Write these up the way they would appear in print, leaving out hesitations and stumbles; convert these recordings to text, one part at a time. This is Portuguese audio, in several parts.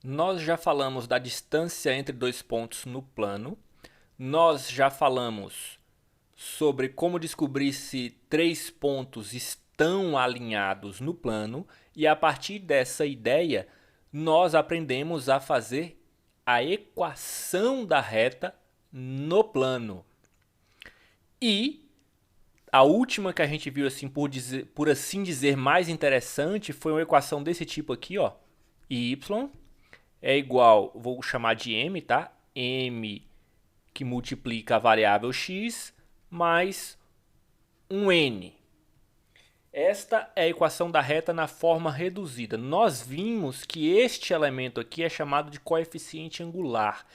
Nós já falamos da distância entre dois pontos no plano. Nós já falamos sobre como descobrir se três pontos estão alinhados no plano. E a partir dessa ideia, nós aprendemos a fazer a equação da reta no plano. E a última que a gente viu, assim, por assim dizer, mais interessante foi uma equação desse tipo aqui, ó. Y é igual, vou chamar de m, tá? M que multiplica a variável x mais um n. Esta é a equação da reta na forma reduzida. Nós vimos que este elemento aqui é chamado de coeficiente angular.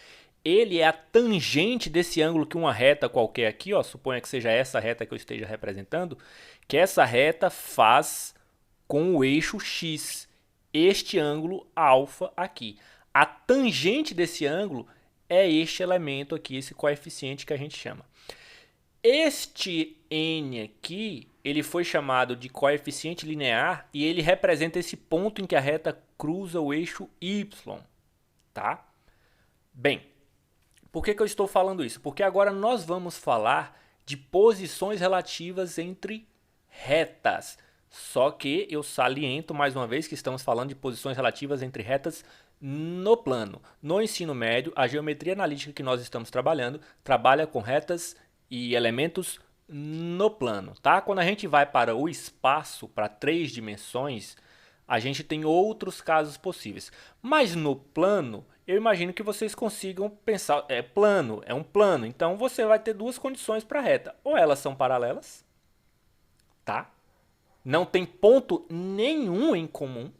Ele é a tangente desse ângulo que uma reta qualquer aqui, ó, suponha que seja essa reta que eu esteja representando, que essa reta faz com o eixo x, este ângulo alfa aqui. A tangente desse ângulo é este elemento aqui, esse coeficiente que a gente chama. Este n aqui, ele foi chamado de coeficiente linear e ele representa esse ponto em que a reta cruza o eixo y, tá? Bem, por que eu estou falando isso? Porque agora nós vamos falar de posições relativas entre retas. Só que eu saliento mais uma vez que estamos falando de posições relativas entre retas no plano. No ensino médio, a geometria analítica que nós estamos trabalhando trabalha com retas e elementos no plano, tá? Quando a gente vai para o espaço, para três dimensões, a gente tem outros casos possíveis. Mas no plano, eu imagino que vocês consigam pensar, é um plano, então você vai ter duas condições para a reta. Ou elas são paralelas, tá? Não tem ponto nenhum em comum,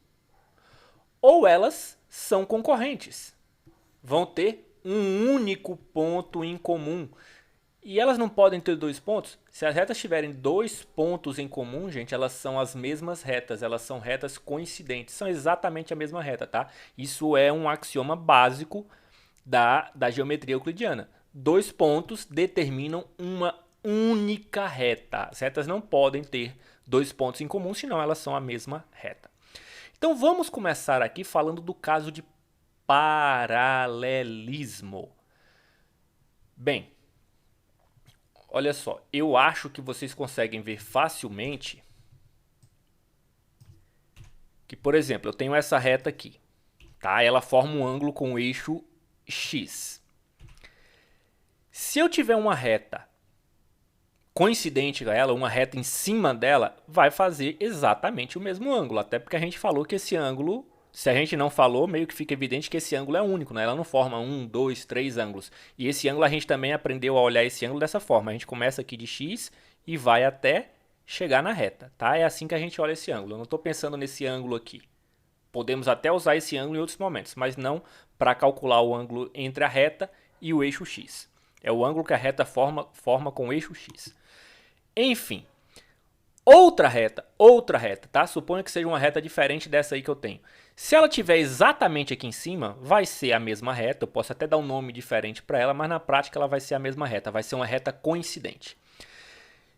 ou elas são concorrentes. Vão ter um único ponto em comum. E elas não podem ter dois pontos? Se as retas tiverem dois pontos em comum, gente, elas são as mesmas retas, elas são retas coincidentes, são exatamente a mesma reta, tá? Isso é um axioma básico da geometria euclidiana. Dois pontos determinam uma única reta. As retas não podem ter dois pontos em comum, senão elas são a mesma reta. Então vamos começar aqui falando do caso de paralelismo. Bem, olha só, eu acho que vocês conseguem ver facilmente que, por exemplo, eu tenho essa reta aqui, tá? Ela forma um ângulo com o eixo x. Se eu tiver uma reta coincidente a ela, uma reta em cima dela, vai fazer exatamente o mesmo ângulo. Até porque a gente falou que esse ângulo, se a gente não falou, meio que fica evidente que esse ângulo é único, né? Ela não forma um, dois, três ângulos. E esse ângulo a gente também aprendeu a olhar esse ângulo dessa forma. A gente começa aqui de x e vai até chegar na reta, tá? É assim que a gente olha esse ângulo. Eu não estou pensando nesse ângulo aqui. Podemos até usar esse ângulo em outros momentos, mas não para calcular o ângulo entre a reta e o eixo x. É o ângulo que a reta forma com o eixo x. Enfim, outra reta, tá? Suponha que seja uma reta diferente dessa aí que eu tenho. Se ela estiver exatamente aqui em cima, vai ser a mesma reta. Eu posso até dar um nome diferente para ela, mas na prática ela vai ser a mesma reta. Vai ser uma reta coincidente.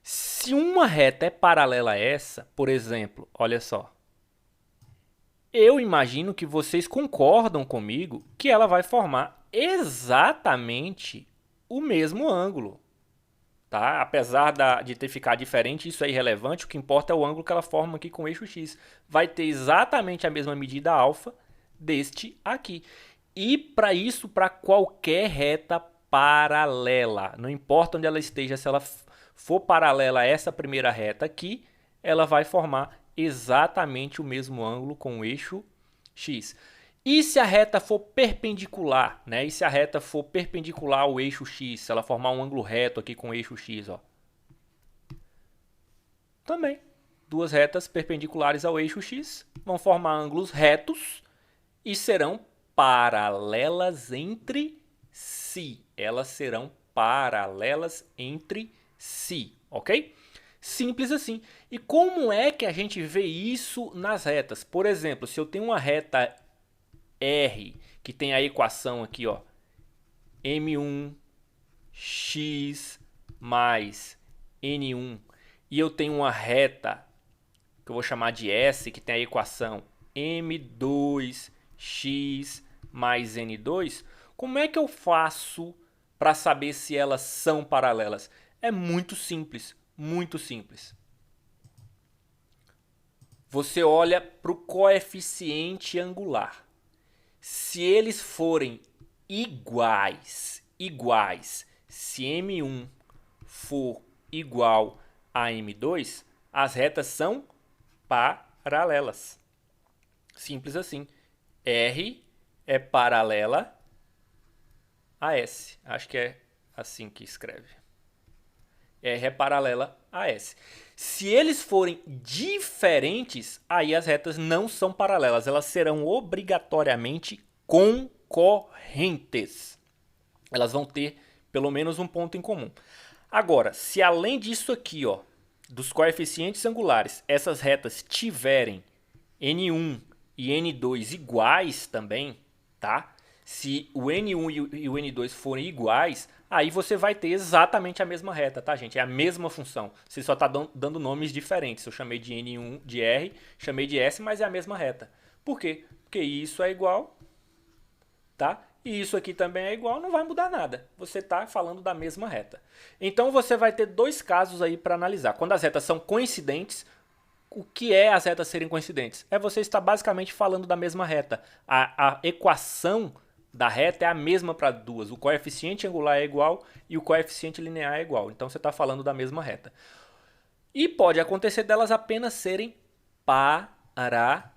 Se uma reta é paralela a essa, por exemplo, olha só. Eu imagino que vocês concordam comigo que ela vai formar exatamente o mesmo ângulo. Tá? Apesar de ter ficado diferente, isso é irrelevante. O que importa é o ângulo que ela forma aqui com o eixo x. Vai ter exatamente a mesma medida alfa deste aqui. E para isso, para qualquer reta paralela. Não importa onde ela esteja, se ela for paralela a essa primeira reta aqui, ela vai formar exatamente o mesmo ângulo com o eixo x. E se a reta for perpendicular, né? E se a reta for perpendicular ao eixo x, se ela formar um ângulo reto aqui com o eixo x, ó. Também, duas retas perpendiculares ao eixo x vão formar ângulos retos e serão paralelas entre si. Elas serão paralelas entre si, ok? Simples assim. E como é que a gente vê isso nas retas? Por exemplo, se eu tenho uma reta R, que tem a equação aqui, ó, m1x mais n1, e eu tenho uma reta que eu vou chamar de S, que tem a equação m2x mais N2, como é que eu faço para saber se elas são paralelas? É muito simples, muito simples. Você olha para o coeficiente angular. Se eles forem iguais, se M1 for igual a M2, as retas são paralelas. Simples assim. R é paralela a S. Acho que é assim que escreve. R é paralela a S. Se eles forem diferentes, aí as retas não são paralelas. Elas serão obrigatoriamente concorrentes. Elas vão ter pelo menos um ponto em comum. Agora, se além disso aqui, ó, dos coeficientes angulares, essas retas tiverem N1 e N2 iguais também, tá? Se o N1 e o N2 forem iguais, aí você vai ter exatamente a mesma reta, tá, gente? É a mesma função. Você só está dando nomes diferentes. Eu chamei de N1 de R, chamei de S, mas é a mesma reta. Por quê? Porque isso é igual, tá? E isso aqui também é igual, não vai mudar nada. Você está falando da mesma reta. Então você vai ter dois casos aí para analisar. Quando as retas são coincidentes, o que é as retas serem coincidentes? É você estar basicamente falando da mesma reta. A equação da reta é a mesma para duas. O coeficiente angular é igual e o coeficiente linear é igual. Então você está falando da mesma reta. E pode acontecer delas apenas serem paralelas.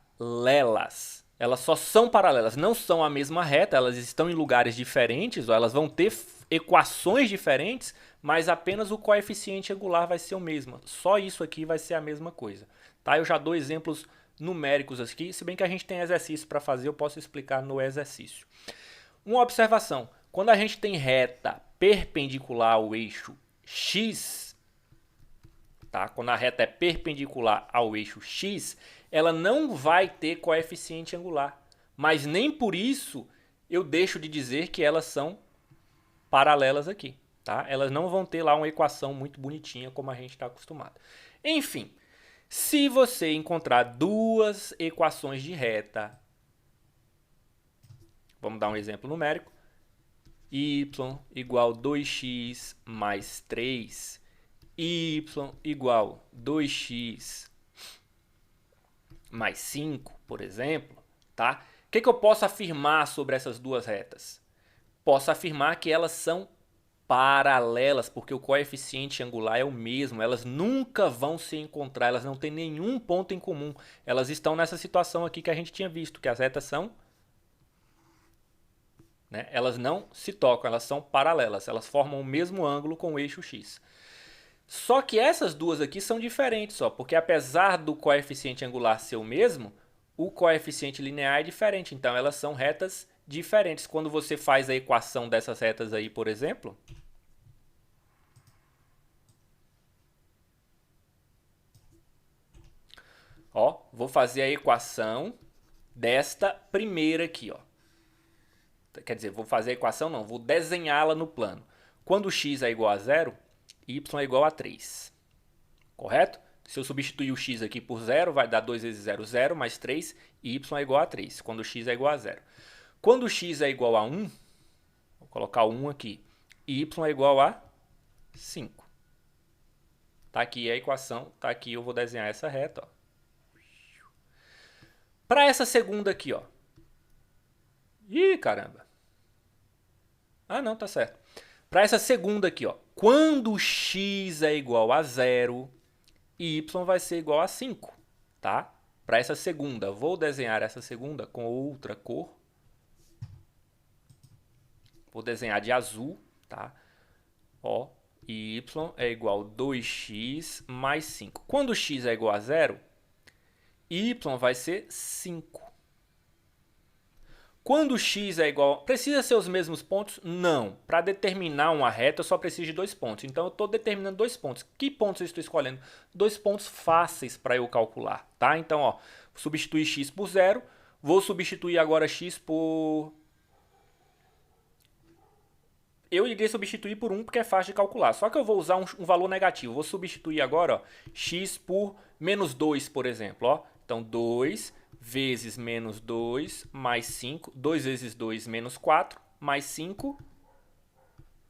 Elas só são paralelas, não são a mesma reta, elas estão em lugares diferentes, ou elas vão ter equações diferentes, mas apenas o coeficiente angular vai ser o mesmo. Só isso aqui vai ser a mesma coisa. Tá? Eu já dou exemplos numéricos aqui, se bem que a gente tem exercício para fazer, eu posso explicar no exercício. Uma observação, quando a gente tem reta perpendicular ao eixo x, tá? Quando a reta é perpendicular ao eixo x, ela não vai ter coeficiente angular. Mas nem por isso eu deixo de dizer que elas são paralelas aqui. Tá? Elas não vão ter lá uma equação muito bonitinha como a gente está acostumado. Enfim, se você encontrar duas equações de reta, vamos dar um exemplo numérico, y igual 2x mais 3, y igual 2x mais 5, por exemplo, tá? O que eu posso afirmar sobre essas duas retas? Posso afirmar que elas são paralelas, porque o coeficiente angular é o mesmo. Elas nunca vão se encontrar, elas não têm nenhum ponto em comum. Elas estão nessa situação aqui que a gente tinha visto, que as retas são... né? Elas não se tocam, elas são paralelas. Elas formam o mesmo ângulo com o eixo x. Só que essas duas aqui são diferentes, ó, porque apesar do coeficiente angular ser o mesmo, o coeficiente linear é diferente. Então elas são retas diferentes. Quando você faz a equação dessas retas aí, por exemplo, ó, vou fazer a equação desta primeira aqui, ó. Quer dizer, vou fazer a equação não, vou desenhá-la no plano. Quando x é igual a 0, y é igual a 3. Correto? Se eu substituir o x aqui por 0, vai dar 2 vezes 0, 0, mais 3, e y é igual a 3, quando x é igual a 0. Quando x é igual a 1, vou colocar o 1 aqui, y é igual a 5. Tá aqui a equação, tá aqui, eu vou desenhar essa reta, ó. Para essa segunda aqui, ó. Ih, caramba. Ah, não, tá certo. Para essa segunda aqui, ó. Quando x é igual a 0, y vai ser igual a 5, tá? Para essa segunda, vou desenhar essa segunda com outra cor. Vou desenhar de azul, tá? Ó, y é igual a 2x mais 5. Quando x é igual a 0, y vai ser 5. Quando x é igual... Precisa ser os mesmos pontos? Não. Para determinar uma reta, eu só preciso de 2 pontos. Então, eu estou determinando 2 pontos. Que pontos eu estou escolhendo? 2 pontos fáceis para eu calcular, tá? Então, ó, substituir x por 0. Vou substituir agora x por... Eu iria substituir por 1 porque é fácil de calcular. Só que eu vou usar um valor negativo. Vou substituir agora, ó, x por menos 2, por exemplo. Ó. Então, 2 vezes menos 2 mais 5. 2 vezes 2 menos 4 mais 5,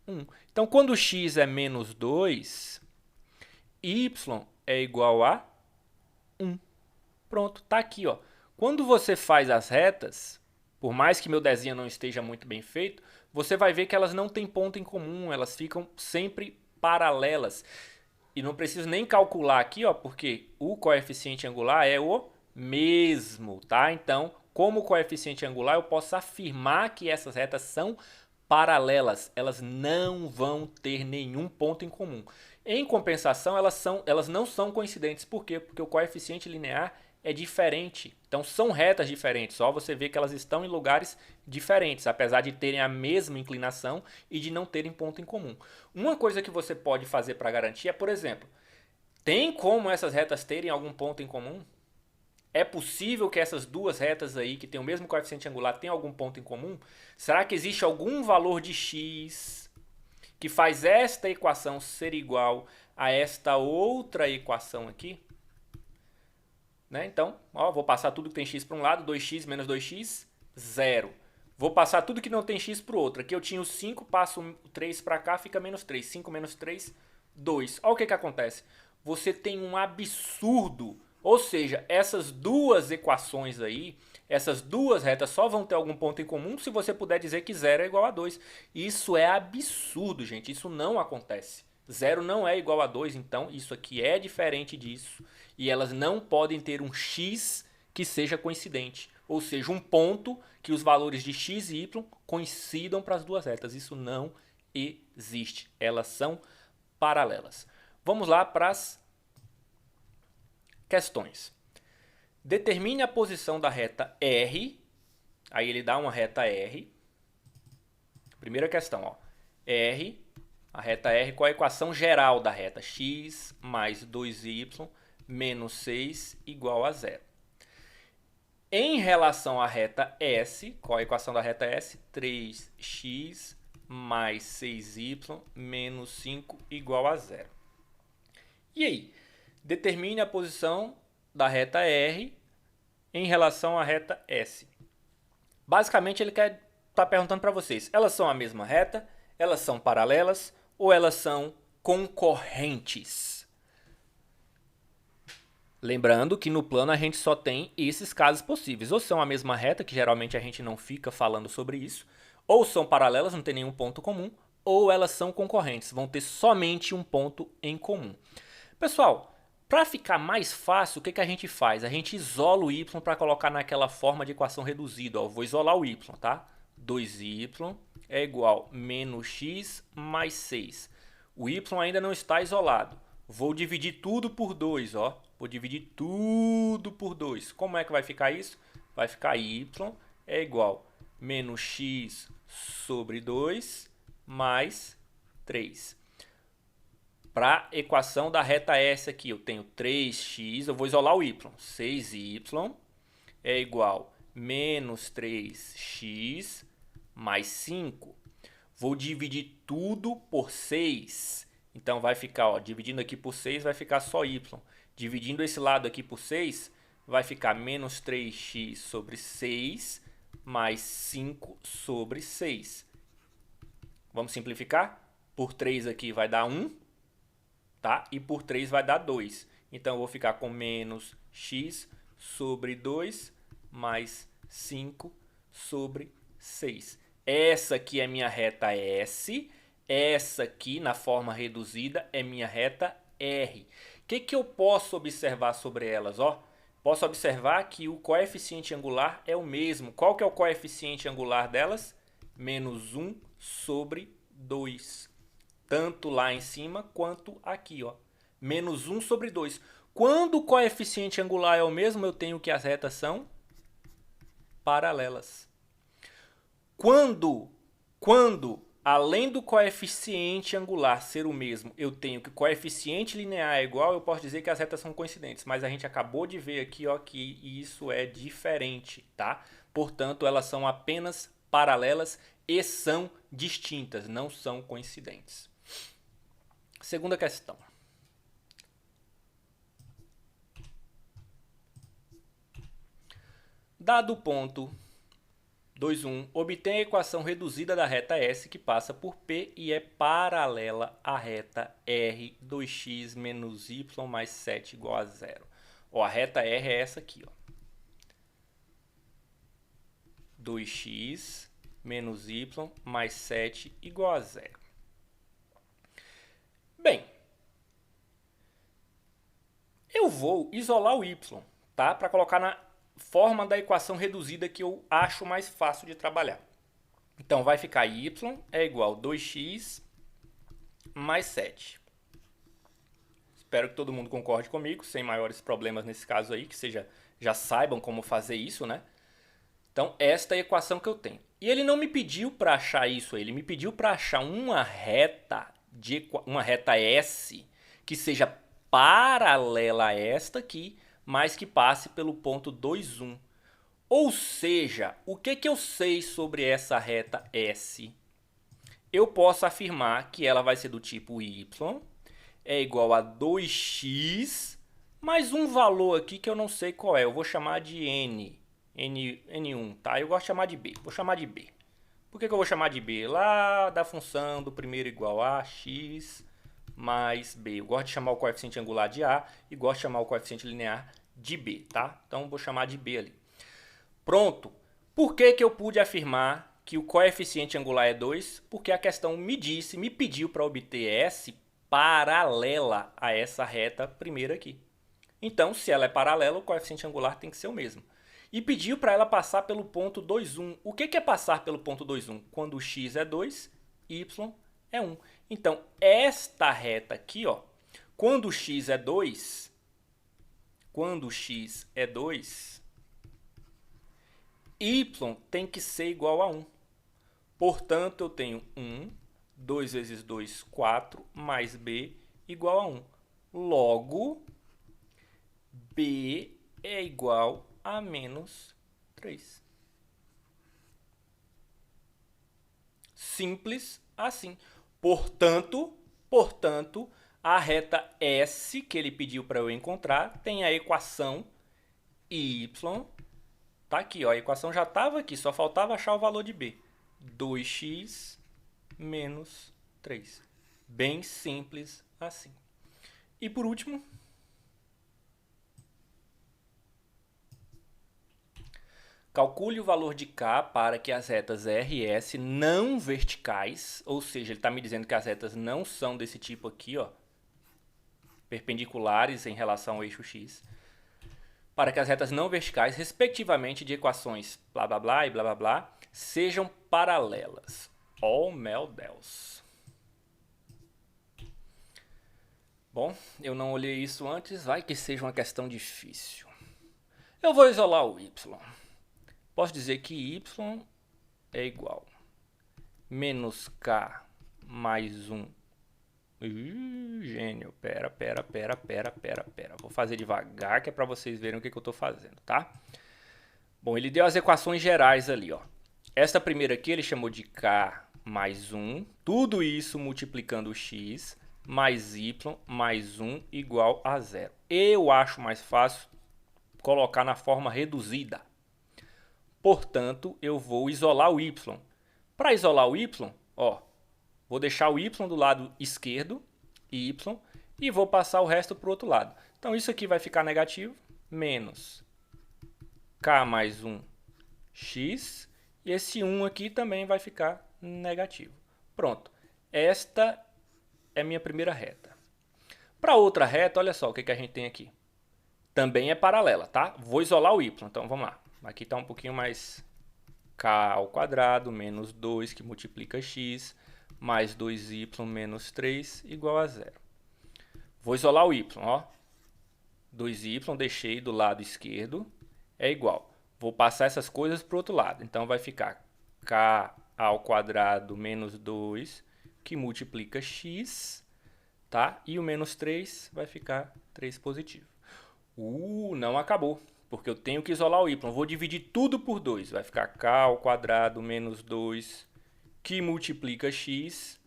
1. Então, quando x é menos 2, y é igual a 1. Pronto, tá aqui, ó. Quando você faz as retas, por mais que meu desenho não esteja muito bem feito, você vai ver que elas não têm ponto em comum, elas ficam sempre paralelas. E não preciso nem calcular aqui, ó, porque o coeficiente angular é o mesmo, tá? Então, como coeficiente angular, eu posso afirmar que essas retas são paralelas, elas não vão ter nenhum ponto em comum. Em compensação, elas não são coincidentes. Por quê? Porque o coeficiente linear é diferente. Então são retas diferentes. Só você vê que elas estão em lugares diferentes, apesar de terem a mesma inclinação e de não terem ponto em comum. Uma coisa que você pode fazer para garantir é, por exemplo, tem como essas retas terem algum ponto em comum? É possível que essas duas retas aí, que têm o mesmo coeficiente angular, tenham algum ponto em comum? Será que existe algum valor de x que faz esta equação ser igual a esta outra equação aqui? Né? Então, ó, vou passar tudo que tem x para um lado, 2x menos 2x, 0. Vou passar tudo que não tem x para o outro. Aqui eu tinha o 5, passo o 3 para cá, fica menos 3. 5 menos 3, 2. Olha o que acontece. Você tem um absurdo. Ou seja, essas duas equações aí, essas duas retas só vão ter algum ponto em comum se você puder dizer que 0 é igual a 2. Isso é absurdo, gente. Isso não acontece. 0 não é igual a 2, então isso aqui é diferente disso. E elas não podem ter um x que seja coincidente. Ou seja, um ponto que os valores de x e y coincidam para as duas retas. Isso não existe. Elas são paralelas. Vamos lá para as questões. Determine a posição da reta R. Aí ele dá uma reta R. Primeira questão, ó. R, a reta R, qual a equação geral da reta? X mais 2y menos 6 igual a 0. Em relação à reta S, qual a equação da reta S? 3x mais 6y menos 5 igual a 0. E aí? Determine a posição da reta R em relação à reta S. Basicamente, ele está perguntando para vocês, elas são a mesma reta, elas são paralelas ou elas são concorrentes? Lembrando que no plano a gente só tem esses casos possíveis. Ou são a mesma reta, que geralmente a gente não fica falando sobre isso, ou são paralelas, não tem nenhum ponto comum, ou elas são concorrentes, vão ter somente um ponto em comum. Pessoal, para ficar mais fácil, o que a gente faz? A gente isola o y para colocar naquela forma de equação reduzida. Ó, eu vou isolar o y, tá? 2y é igual a menos x mais 6. O y ainda não está isolado. Vou dividir tudo por 2, ó. Vou dividir tudo por 2. Como é que vai ficar isso? Vai ficar y é igual a menos x sobre 2 mais 3. Para a equação da reta S aqui, eu tenho 3x, eu vou isolar o y. 6y é igual a menos 3x mais 5. Vou dividir tudo por 6. Então vai ficar, ó, dividindo aqui por 6, vai ficar só y. Dividindo esse lado aqui por 6, vai ficar menos 3x sobre 6 mais 5 sobre 6. Vamos simplificar? Por 3 aqui vai dar 1. Tá? E por 3 vai dar 2. Então, eu vou ficar com menos x sobre 2 mais 5 sobre 6. Essa aqui é minha reta S. Essa aqui, na forma reduzida, é minha reta R. O que eu posso observar sobre elas? Ó, posso observar que o coeficiente angular é o mesmo. Qual que é o coeficiente angular delas? Menos 1 sobre 2. Tanto lá em cima quanto aqui, ó. Menos 1 sobre 2. Quando o coeficiente angular é o mesmo, eu tenho que as retas são paralelas. Quando além do coeficiente angular ser o mesmo, eu tenho que o coeficiente linear é igual, eu posso dizer que as retas são coincidentes. Mas a gente acabou de ver aqui, ó, que isso é diferente, tá? Portanto, elas são apenas paralelas e são distintas, não são coincidentes. Segunda questão. Dado o ponto 2, 1, obtém a equação reduzida da reta S que passa por P e é paralela à reta R 2x menos y mais 7 igual a 0. Ó, a reta R é essa aqui, ó. 2x menos y mais 7 igual a 0. Bem, eu vou isolar o y, tá? Para colocar na forma da equação reduzida que eu acho mais fácil de trabalhar. Então, vai ficar y é igual a 2x mais 7. Espero que todo mundo concorde comigo, sem maiores problemas nesse caso aí, que já saibam como fazer isso, né? Então, esta é a equação que eu tenho. E ele não me pediu para achar isso, ele me pediu para achar uma reta S que seja paralela a esta aqui, mas que passe pelo ponto 2, 1. Ou seja, o que eu sei sobre essa reta S? Eu posso afirmar que ela vai ser do tipo y é igual a 2x mais um valor aqui que eu não sei qual é. Eu vou chamar de N1, tá? Eu gosto de chamar de B. Vou chamar de B. Por que eu vou chamar de B? Lá da função do primeiro igual a x mais B. Eu gosto de chamar o coeficiente angular de A e gosto de chamar o coeficiente linear de B, tá? Então, vou chamar de B ali. Pronto. Por que eu pude afirmar que o coeficiente angular é 2? Porque a questão me pediu para obter S paralela a essa reta primeira aqui. Então, se ela é paralela, o coeficiente angular tem que ser o mesmo. E pediu para ela passar pelo ponto 2, 1. O que é passar pelo ponto 2, 1? Quando x é 2, y é 1. Então, esta reta aqui, ó, quando x é 2, y tem que ser igual a 1. Portanto, eu tenho 1, 2 vezes 2, 4, mais b igual a 1. Logo, b é igual a menos 3. Simples assim. Portanto, a reta S que ele pediu para eu encontrar tem a equação y. Tá aqui, ó, a equação já estava aqui, só faltava achar o valor de b. 2x menos 3. Bem simples assim. E por último, calcule o valor de K para que as retas R e S não verticais, ou seja, ele está me dizendo que as retas não são desse tipo aqui, ó, perpendiculares em relação ao eixo X, para que as retas não verticais, respectivamente de equações blá blá blá e blá blá blá, sejam paralelas. Oh, meu Deus. Bom, eu não olhei isso antes, vai que seja uma questão difícil. Eu vou isolar o y. Posso dizer que y é igual menos k mais 1. Gênio, pera. Vou fazer devagar que é para vocês verem o que eu estou fazendo, tá? Bom, ele deu as equações gerais ali, ó. Esta primeira aqui ele chamou de k mais 1. Tudo isso multiplicando o x mais y mais 1 igual a 0. Eu acho mais fácil colocar na forma reduzida. Portanto, eu vou isolar o y. Para isolar o y, ó, vou deixar o y do lado esquerdo, y, e vou passar o resto para o outro lado. Então, isso aqui vai ficar negativo, menos k mais 1 x, e esse 1 aqui também vai ficar negativo. Pronto, esta é minha primeira reta. Para outra reta, olha só o que a gente tem aqui. Também é paralela, tá? Vou isolar o y, então vamos lá. Aqui está um pouquinho mais k ao quadrado menos 2 que multiplica x mais 2y menos 3 igual a 0. Vou isolar o y, ó. 2y deixei do lado esquerdo é igual. Vou passar essas coisas para o outro lado. Então vai ficar k ao quadrado menos 2 que multiplica x, tá? E o menos 3 vai ficar 3 positivo. Não acabou. Porque eu tenho que isolar o y. Vou dividir tudo por 2. Vai ficar k ao quadrado menos 2 que multiplica x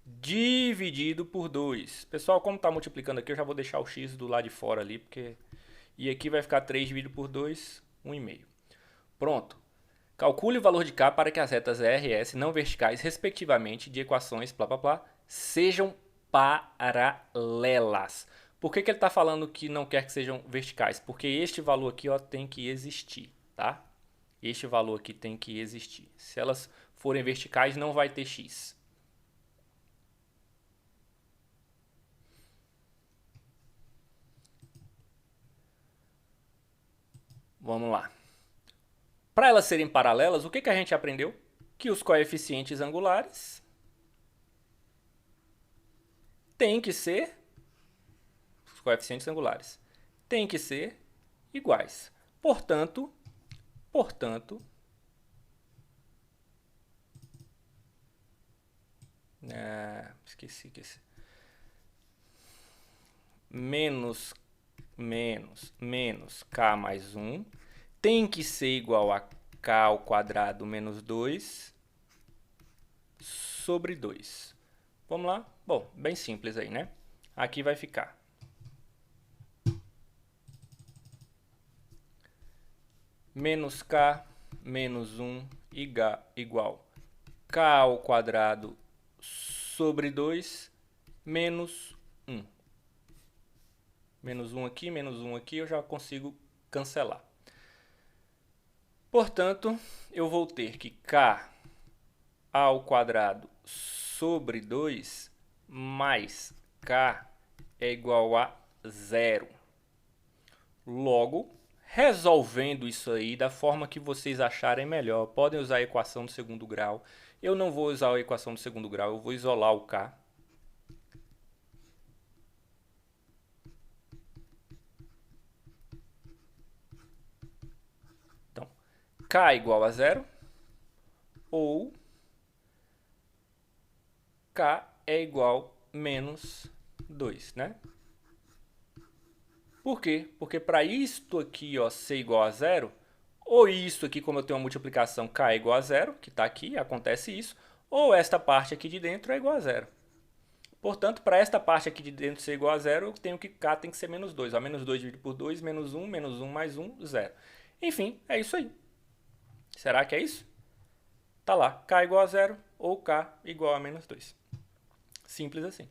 dividido por 2. Pessoal, como está multiplicando aqui, eu já vou deixar o x do lado de fora ali. E aqui vai ficar 3 dividido por 2. 1,5. Pronto. Calcule o valor de K para que as retas R e S não verticais, respectivamente, de equações blá blá blá, sejam paralelas. Por que ele está falando que não quer que sejam verticais? Porque este valor aqui ó, tem que existir, tá? Este valor aqui tem que existir. Se elas forem verticais, não vai ter x. Vamos lá. Para elas serem paralelas, o que a gente aprendeu? Que os coeficientes angulares têm que ser iguais. Portanto, esqueci. Menos k mais 1 tem que ser igual a k ao quadrado menos 2 sobre 2. Vamos lá? Bom, bem simples aí, né? Aqui vai ficar menos k menos 1 igual k ao quadrado sobre 2 menos 1. Menos 1 aqui, eu já consigo cancelar. Portanto, eu vou ter que k ao quadrado sobre 2 mais k é igual a 0. Logo, resolvendo isso aí da forma que vocês acharem melhor, podem usar a equação do segundo grau. Eu não vou usar a equação do segundo grau, eu vou isolar o k. Então, k igual a 0 ou k é igual a menos 2, né? Por quê? Porque para isto aqui ó, ser igual a 0, ou isso aqui, como eu tenho uma multiplicação k é igual a 0, que está aqui, acontece isso, ou esta parte aqui de dentro é igual a 0. Portanto, para esta parte aqui de dentro ser igual a 0, eu tenho que k tem que ser menos 2. Ó, menos 2 dividido por 2, menos 1 mais 1, 0. Enfim, é isso aí. Será que é isso? Tá lá, k igual a 0 ou k igual a menos 2. Simples assim.